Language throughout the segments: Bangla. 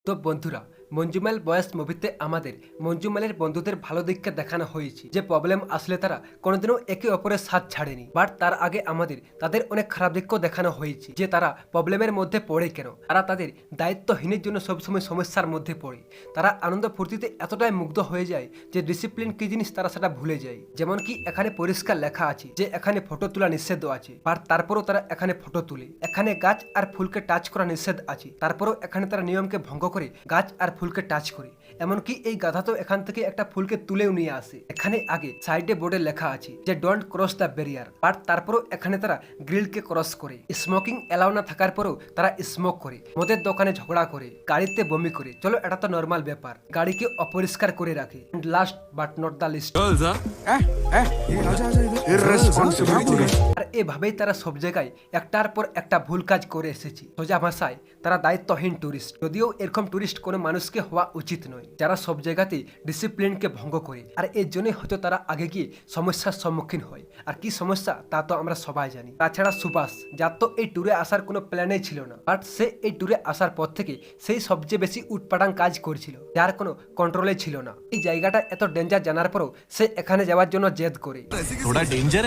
তো বন্ধুরা, মঞ্জুমেল বয়েস মুভিতে আমাদের মঞ্জুমেলের বন্ধুদের ভালো দিককে দেখানো হয়েছে যে প্রবলেম আসলে তারা কোনোদিনও একে অপরের সাথ ছাড়েনি। বাট তার আগে আমাদের তাদের অনেক খারাপ দিকও দেখানো হয়েছে যে তারা প্রবলেমের মধ্যে পড়ে কেন, তারা তাদের দায়িত্বহীনের জন্য সবসময় সমস্যার মধ্যে পড়ে। তারা আনন্দ ফুর্তিতে এতটাই মুগ্ধ হয়ে যায় যে ডিসিপ্লিন কি জিনিস তারা সেটা ভুলে যায়। যেমন কি এখানে পরিষ্কার লেখা আছে যে এখানে ফটো তোলা নিষেধ আছে, বাট তারপরও তারা এখানে ফটো তুলে। এখানে গাছ আর ফুলকে টাচ করা নিষেধ আছে, তারপরও এখানে তারা নিয়মকে ভঙ্গ করে গাছ আর ফুলকে টাচ করে। এমনকি এই গাধা তো এখান থেকে একটা ফুলকে তুলেও নিয়ে আসে। এখানে আগে সাইডে বোর্ডে লেখা আছে যে don't cross the barrier, but তারপরও এখানে তারা গ্রিলকে ক্রস করে। স্মোকিং এলাও না থাকার পরেও তারা স্মোক করে, মদের দোকানে ঝগড়া করে, গাড়িতে বমি করে। চলো এটা তো নর্মাল ব্যাপার, গাড়িকে অপরিষ্কার করে রাখে। Last but not the least, আর এভাবেই তারা সব জায়গায় একটার পর একটা ভুল কাজ করে এসেছে। সোজা ভাষায় তারা দায়িত্বহীন টুরিস্ট। যদিও এরকম টুরিস্ট কোনো মানুষকে হওয়া উচিত নয় যারা সব জায়গাতেই ডিসিপ্লিনকে ভঙ্গ করে। আর এর জন্যই হয়তো তারা আগে গিয়ে সমস্যার সম্মুখীন হয়। আর কি সমস্যা তা তো আমরা সবাই জানি। তাছাড়া সুভাষ, যার তো এই ট্যুরে আসার কোনো প্ল্যানই ছিল না, বাট সে এই ট্যুরে আসার পর থেকে সেই সবচেয়ে বেশি উটপাটাং কাজ করছিল যার কোনো কন্ট্রোলে ছিল না। এই জায়গাটা এত ডেঞ্জার জানার পরও সে এখানে যাওয়ার জন্য জেদ করে। थोड़ा डेंजर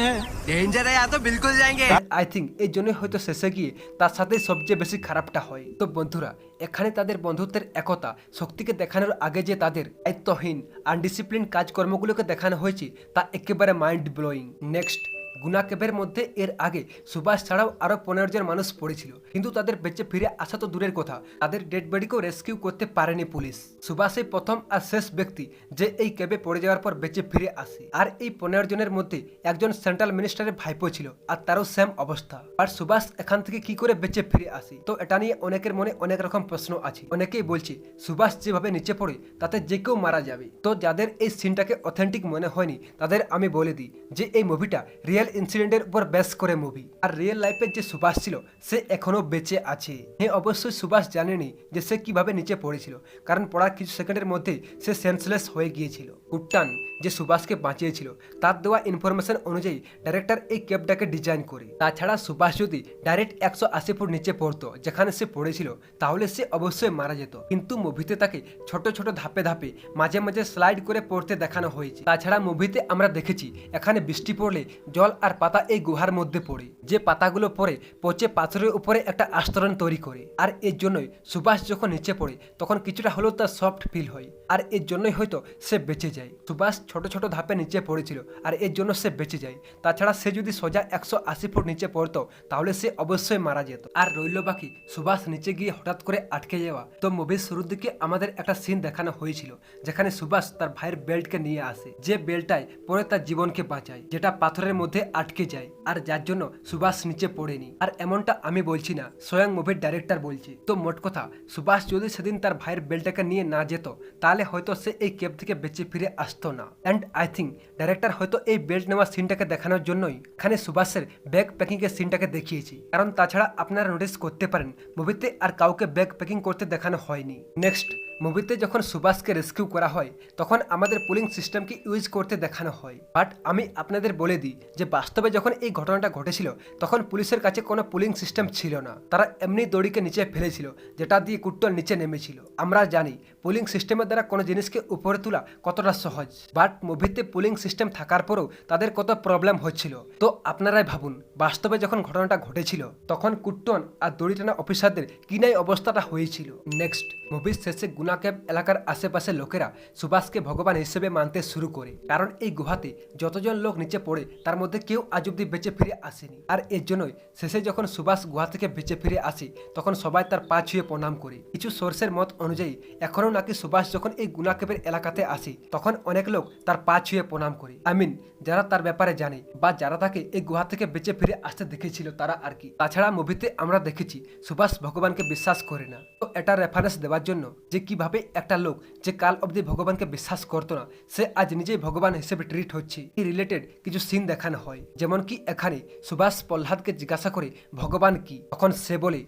है या तो बिल्कुल जाएंगे। আই থিঙ্ক এই জন্যই হয়তো শেষে গিয়ে তার সাথে সবচেয়ে বেশি খারাপটা হয়। তো বন্ধুরা, এখানে তাদের বন্ধুত্বের একতা শক্তিকে দেখানোর আগে যে তাদের দায়িত্বহীন আনডিসিপ্লিন কাজকর্মগুলোকে দেখানো হয়েছে তা একেবারে মাইন্ড ব্লোয়িং। নেক্সট, গুনা কেভের মধ্যে এর আগে সুভাষ ছাড়াও আরো 15 জন মানুষ পড়েছিল, কিন্তু তাদের বেঁচে ফিরে আসা তো দূরের কথা, তাদের ডেড বডিকেও রেস্কিউ করতে পারেনি পুলিশ। সুভাষই প্রথম আর শেষ ব্যক্তি যে এই কেবে পড়ে যাওয়ার পর বেঁচে ফিরে আসে। আর এই 15 জনের মধ্যে একজন সেন্ট্রাল মিনিস্টারের ভাইপো ছিল, আর তারও সেম অবস্থা। আর সুভাষ এখান থেকে কি করে বেঁচে ফিরে আসে, তো এটা নিয়ে অনেকের মনে অনেক রকম প্রশ্ন আছে। অনেকেই বলছে সুভাষ যেভাবে নিচে পড়ে তাতে যে কেউ মারা যাবে। তো যাদের এই সিনটাকে অথেন্টিক মনে হয়নি তাদের আমি বলে দিই যে এই মুভিটা রিয়েল ইনসিডেন্টের উপর বেস করে মুভি। আর রিয়েল লাইফে যে সুভাষ ছিল সে এখনো বেঁচে আছে। হ্যাঁ, অবশ্যই সুভাষ জানেনি যে সে কিভাবে নিচে পড়েছিল, কারণ পড়ার কিছু সেকেন্ডের মধ্যে সে সেন্সলেস হয়ে গিয়েছিল। কুট্টান যে সুভাষকে বাঁচিয়েছিল তার দেওয়া ইনফরমেশন অনুযায়ী ডাইরেক্টর এই ক্যাবটাকে ডিজাইন করে। তাছাড়া সুভাষ যদি ডাইরেক্ট 180 ফুট নিচে পড়তো যেখানে সে পড়েছিল তাহলে সে অবশ্যই মারা যেত, কিন্তু মুভিতে তাকে ছোট ছোট ধাপে ধাপে মাঝে মাঝে স্লাইড করে পড়তে দেখানো হয়েছে। তাছাড়া মুভিতে আমরা দেখেছি এখানে বৃষ্টি পড়লে জল আর পাতা এই গুহার মধ্যে পড়ে, যে পাতাগুলো পড়ে পচে পাথরের উপরে একটা আস্তরণ তৈরি করে। আর এর জন্যই সুভাষ যখন নিচে পড়ে তখন কিছুটা হলেও তার সফট ফিল হয়, আর এর জন্যই হয়তো সে বেঁচে যায়। সুভাষ ছোট ছোট ধাপে নিচে পড়েছিল আর এর জন্য সে বেঁচে যায়। তাছাড়া সে যদি সোজা 180 ফুট নিচে পড়তো তাহলে সে অবশ্যই মারা যেত। আর রইল বাকি সুভাষ নিচে গিয়ে হঠাৎ করে আটকে যাওয়া। তো মুভির শুরুর দিকে আমাদের একটা সিন দেখানো হয়েছিল যেখানে সুভাষ তার ভাইয়ের বেল্টকে নিয়ে আসে, যে বেল্টটায় পরে তার জীবনকে বাঁচায়, যেটা পাথরের মধ্যে আটকে যায় আর যার জন্য সুভাষ নিচে পড়েনি। আর এমনটা আমি বলছি না, স্বয়ং মুভির ডাইরেক্টর বলছে। তো মোট কথা, সুভাষ যদি সেদিন তার ভাইয়ের বেল্টটাকে নিয়ে না যেত তাহলে হয়তো সে এই কেব থেকে বেঁচে ফিরে আসতো না। এন্ড আই থিঙ্ক ডাইরেক্টর হয়তো এই বেল্ট নেওয়ার সিনটাকে দেখানোর জন্যই এখানে সুভাষের ব্যাগ প্যাকিং এর সিনটাকে দেখিয়েছি, কারণ তাছাড়া আপনারা নোটিস করতে পারেন মুভিতে আর কাউকে ব্যাগ প্যাকিং করতে দেখানো হয়নি। নেক্সট, মুভিতে যখন সুভাষকে রেস্কিউ করা হয় তখন আমাদের পুলিং সিস্টেমকে ইউজ করতে দেখানো হয়। বাট আমি আপনাদের বলে দিই যে বাস্তবে যখন এই ঘটনাটা ঘটেছিল তখন পুলিশের কাছে কোনো পুলিং সিস্টেম ছিল না, তারা এমনি দড়িকে নিচে ফেলেছিল যেটা দিয়ে কুট্টল নিচে নেমেছিল। আমরা জানি পুলিং সিস্টেমের দ্বারা কোনো জিনিসকে উপরে তোলা কতটা সহজ, বাট মুভিতে পুলিং সিস্টেম থাকার পরেও তাদের কত প্রবলেম হচ্ছিল। তো আপনারাই ভাবুন বাস্তবে যখন ঘটনাটা ঘটেছিল তখন কুট্টন আর দড়ি টানা অফিসারদের কি নাই অবস্থাটা হয়েছিল। নেক্সট, মুভির শেষে গুনা ক্যাব এলাকার আশেপাশে লোকেরা সুভাষকে ভগবান হিসেবে মানতে শুরু করে, কারণ এই গুহাতে যতজন লোক নিচে পড়ে তার মধ্যে কেউ আজ অব্দি বেঁচে ফিরে আসেনি। আর এর জন্যই শেষে যখন সুভাষ গুহা থেকে বেঁচে ফিরে আসে তখন সবাই তার পা ছুঁয়ে প্রণাম করে। কিছু সোর্সের মত অনুযায়ী এখনো নাকি সুভাষ যখন এই গুনা ক্যাবের এলাকাতে আসে তখন অনেক লোক তার পা ছুঁয়ে প্রণাম করে। আই মিন যারা তার ব্যাপারে জানে বা যারা তাকে এই গুহা থেকে বেঁচে ফিরে আসতে দেখেছিল তারা আর কি। তাছাড়া মুভিতে আমরা দেখেছি সুভাষ ভগবানকে বিশ্বাস করে না। তো এটা রেফারেন্স দেওয়ার জন্য যে কিভাবে একটা লোক যে কাল অবধি ভগবানকে বিশ্বাস করতো না সে আজ নিজেই ভগবান হিসেবে ট্রিট হচ্ছে, এই রিলেটেড কিছু সিন দেখানো হয়। যেমন কি এখানে সুভাষ প্রহ্লাদকে জিজ্ঞাসা করে ভগবান কি, তখন সে বলে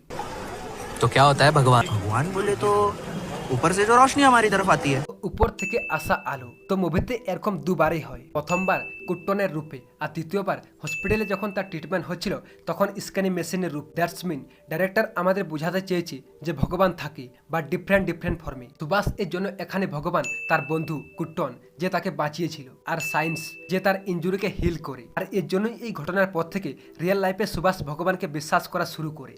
तो क्या होता है भगवान? भगवान बोले तो ऊपर से जो रोशनी हमारी तरफ आती है। উপর থেকে আসা আলো। তো মুভিতে এরকম দুবারই হয়। প্রথমবার কুট্টনের রূপে, আর দ্বিতীয়বার হসপিটালে যখন তার ট্রিটমেন্ট হচ্ছিল তখন স্ক্যানিং মেশিনের রূপ। দ্যাটস মিন ডাইরেক্টর আমাদের বোঝাতে চেয়েছে যে ভগবান থাকে, বা ডিফারেন্ট ফর্মে। সুভাষ এর জন্য এখানে ভগবান তার বন্ধু কুট্টন যে তাকে বাঁচিয়েছিল, আর সায়েন্স যে তার ইনজুরিকে হিল করে। আর এর জন্যই এই ঘটনার পর থেকে রিয়েল লাইফে সুভাষ ভগবানকে বিশ্বাস করা শুরু করে।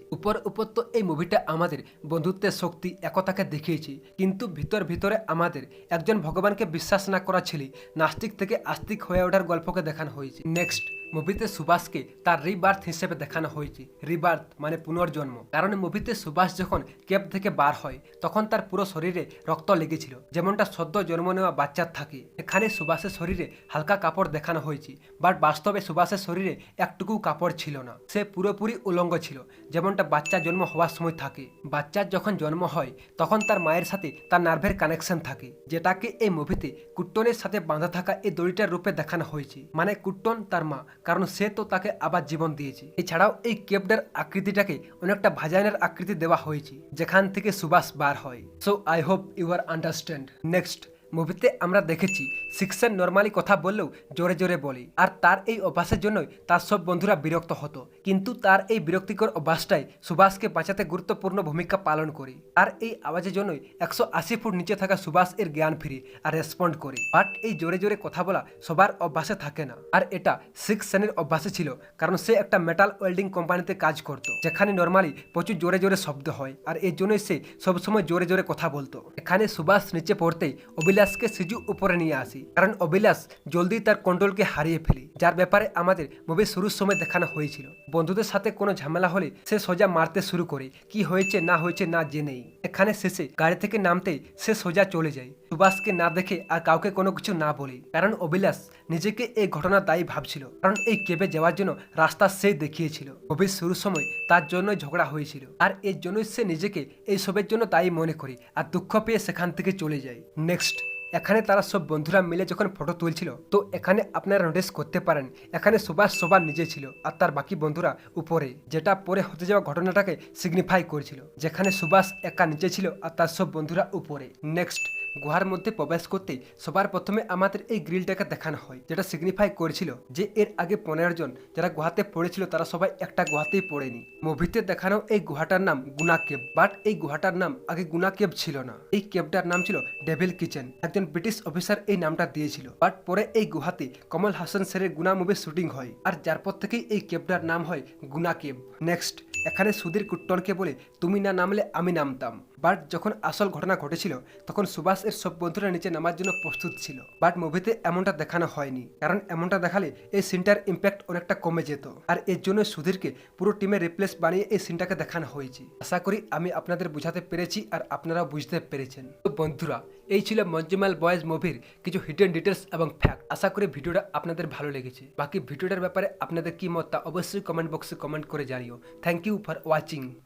উপর তো এই মুভিটা আমাদের বন্ধুত্বের শক্তি, একতাকে দেখিয়েছে, কিন্তু ভিতরে আমাদের একজন ভগবানকে বিশ্বাস না করা ছেলে নাস্তিক থেকে আস্তিক হয়ে ওঠার গল্পকে দেখানো হয়েছে। নেক্সট মুভিতে সুভাষকে তার রিবার্থ হিসেবে দেখানো হয়েছে। রিবার্থ মানে পুনর্জন্ম। কারণ মুভিতে সুভাষ যখন কেপ থেকে বার হয় তখন তার পুরো শরীরে রক্ত লেগেছিল, যেমনটা সদ্য জন্ম নেওয়া বাচ্চার থাকে। এখানে সুভাষের শরীরে হালকা কাপড় দেখানো হয়েছে, বাট বাস্তবে সুভাষের শরীরে একটুকু কাপড় ছিল না। সে পুরোপুরি উলঙ্গ ছিল, যেমনটা বাচ্চা জন্ম হওয়ার সময় থাকে। বাচ্চার যখন জন্ম হয় তখন তার মায়ের সাথে তার নার্ভের কানেকশন থাকে, যেটাকে এই মুভিতে কুট্টনের সাথে বাঁধা থাকা এই দড়িটার রূপে দেখানো হয়েছে। মানে কুট্টন তার মা, কারণ সে তো তাকে আবার জীবন দিয়েছে। এছাড়াও এই কেপটার আকৃতিটাকে অনেকটা ভাজাইনার আকৃতি দেওয়া হয়েছে, যেখান থেকে সুভাষ বার হয়। So I hope you are understand. Next মুভিতে আমরা দেখেছি সিক্সেন নর্মালি কথা বললেও জোরে বলে, আর তার এই অভ্যাসের জন্যই তার সব বন্ধুরা বিরক্ত হতো। কিন্তু তার এই বিরক্তিকর অভ্যাসটাই সুভাষকে বাঁচাতে গুরুত্বপূর্ণ ভূমিকা পালন করে। আর এই আওয়াজের জন্যই 180 ফুট নিচে থাকা সুভাষ এর জ্ঞান ফিরে আর রেসপন্ড করে। বাট এই জোরে কথা বলা সবার অভ্যাসে থাকে না, আর এটা সিক্সেনের অভ্যাসে ছিল, কারণ সে একটা মেটাল ওয়েল্ডিং কোম্পানিতে কাজ করত, যেখানে নর্মালি প্রচুর জোরে শব্দ হয়, আর এর জন্যই সে সবসময় জোরে কথা বলতো। এখানে সুভাষ নিচে পড়তেই অবিলাসকে সিজু উপরে নিয়ে আসি, কারণ অবিলাস জলদি তার কন্ট্রোলকে হারিয়ে ফেলে, যার ব্যাপারে আমাদের মুভি শুরুর সময় দেখানো হয়েছিল। বন্ধুদের সাথে কোনো ঝামেলা হলে সে সোজা মারতে শুরু করে, কি হয়েছে না জেনেই। এখানে শেষে গাড়ি থেকে নামতেই সে সোজা চলে যায়, সুভাষকে না দেখে আর কাউকে কোনো কিছু না বলে। কারণ অবিলাস নিজেকে এই ঘটনা দায়ী ভাবছিল, কারণ এই কেবে যাওয়ার জন্য রাস্তা সে দেখিয়েছিল। মুভির শুরুর সময় তার জন্যই ঝগড়া হয়েছিল, আর এর জন্যই সে নিজেকে এই সবের জন্য দায়ী মনে করে আর দুঃখ পেয়ে সেখান থেকে চলে যায়। নেক্সট এখানে তারা সব বন্ধুরা মিলে যখন ফটো তুলছিল, তো এখানে আপনারা নোটিস করতে পারেন এখানে সুভাষ সবার নিচে ছিল আর তার বাকি বন্ধুরা উপরে, যেটা পরে হতে যাওয়া ঘটনাটাকে সিগনিফাই করেছিল, যেখানে সুভাষ একা নিচে ছিল আর তার সব বন্ধুরা উপরে। নেক্সট গুহার মধ্যে প্রবেশ করতেই সবার প্রথমে আমাদের এই গ্রিলটাকে দেখানো হয়, যেটা সিগনিফাই করেছিল যে এর আগে 15 জন যারা গুহাতে পড়েছিল তারা সবাই একটা গুহাতেই পড়েনি। মুভিতে দেখানো এই গুহাটার নাম গুনা কেভ, বাট এই গুহাটার নাম আগে গুনা কেভ ছিল না। এই কেভটার নাম ছিল ডেভিল কিচেন। একজন ব্রিটিশ অফিসার এই নামটা দিয়েছিল, বাট পরে এই গুহাতে কমল হাসান স্যারের গুনা মুভির শুটিং হয়, আর যার পর থেকেই এই কেভটার নাম হয় গুনা কেভ। নেক্সট এখানে সুধীর কুট্টনকে বলে তুমি না নামলে আমি নামতাম, বাট যখন আসল ঘটনা ঘটেছিল তখন সুভাষ এর সব বন্ধুরা নিচে নামার জন্য প্রস্তুত ছিল। বাট মুভিতে এমনটা দেখানো হয়নি, কারণ এমনটা দেখালে এই সিনটার ইম্প্যাক্ট অনেকটা কমে যেত, আর এর জন্য সুধীরকে পুরো টিমের রিপ্লেস বানিয়ে এই সিনটাকে দেখানো হয়েছে। আশা করি আমি আপনাদের বুঝাতে পেরেছি আর আপনারাও বুঝতে পেরেছেন। তো বন্ধুরা, এই ছিল মঞ্জুমাল বয়েজ মুভির কিছু হিডেন ডিটেলস এবং ফ্যাক্ট। আশা করি ভিডিওটা আপনাদের ভালো লেগেছে। বাকি ভিডিওটার ব্যাপারে আপনাদের কি মত তা অবশ্যই কমেন্ট বক্সে কমেন্ট করে জানিও। Thank you for watching.